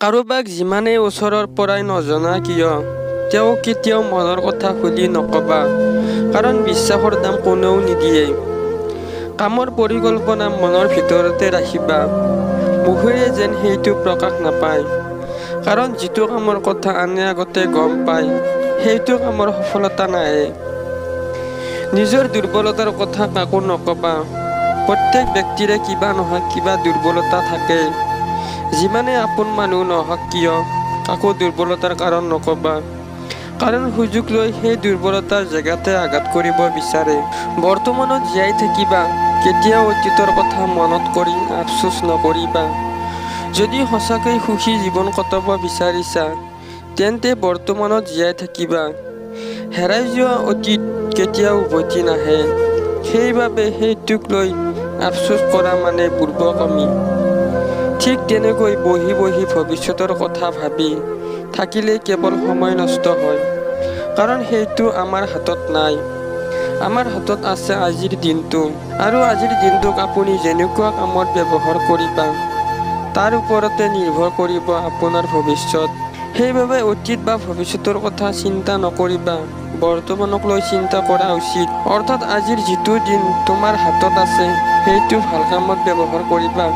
কাৰোবাক যিমানেই ওচৰৰ পৰাই নজনা কিয় তেওঁ কেতিয়াও মনৰ কথা খুলি নকবা, কাৰণ বিশ্বাসৰ দাম কোনেও নিদিয়ে। কামৰ পৰিকল্পনা মনৰ ভিতৰতে ৰাখিবা, মুখেৰে যেন সেইটো প্ৰকাশ নাপায়, কাৰণ যিটো কামৰ কথা আনে আগতে গম পায় সেইটো কামৰ সফলতা নাহে। নিজৰ দুৰ্বলতাৰ কথা কাকো নকবা, প্ৰত্যেক ব্যক্তিৰে কিবা নহয় কিবা দুৰ্বলতা থাকে। যিমানে আপোন মানুহ নহওক কিয় কাকো দুৰ্বলতাৰ কাৰণ নকবা, কাৰণ সুযোগ লৈ সেই দুৰ্বলতাৰ জেগাতে আঘাত কৰিব বিচাৰে। বৰ্তমানত জীয়াই থাকিবা, কেতিয়াও অতীতৰ কথা মনত কৰি আফচোচ নকৰিবা। যদি সঁচাকৈ সুখী জীৱন কটাব বিচাৰিছা তেন্তে বৰ্তমানত জীয়াই থাকিবা। হেৰাই যোৱা অতীত কেতিয়াও উভতি নাহে, সেইবাবে সেইটোক লৈ আফচোচ কৰা মানে বুৰ্বকামি। ঠিক তেনেকৈ বহি বহি ভৱিষ্যতৰ কথা ভাবি থাকিলে কেৱল সময় নষ্ট হয়, কাৰণ সেইটো আমাৰ হাতত নাই। আমাৰ হাতত আছে আজিৰ দিনটো, আৰু আজিৰ দিনটোক আপুনি যেনেকুৱা কামত ব্যৱহাৰ কৰিবা তাৰ ওপৰতে নিৰ্ভৰ কৰিব আপোনাৰ ভৱিষ্যত। সেইবাবে অতীত বা ভৱিষ্যতৰ কথা চিন্তা নকৰিবা, বৰ্তমানক লৈ চিন্তা কৰা উচিত। অৰ্থাৎ আজিৰ যিটো দিন তোমাৰ হাতত আছে সেইটো ভাল কামত ব্যৱহাৰ কৰিবা,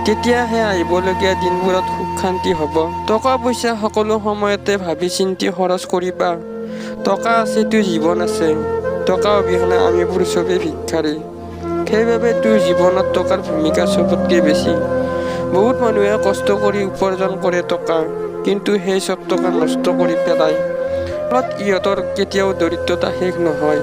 তেতিয়াহে আহিবলগীয়া দিনবোৰত সুখ শান্তি হ'ব। টকা পইচা সকলো সময়তে ভাবি চিন্তি খৰচ কৰিবা। টকা আছেতো জীৱন আছে, টকা অবিহনে আমিবোৰ চবেই ভিক্ষাৰী। সেইবাবে তোৰ জীৱনত টকাৰ ভূমিকা চবতকৈ বেছি। বহুত মানুহে কষ্ট কৰি উপাৰ্জন কৰে টকা, কিন্তু সেই চব টকা নষ্ট কৰি পেলায়, ফলত ইহঁতৰ কেতিয়াও দৰিদ্ৰতা শেষ নহয়।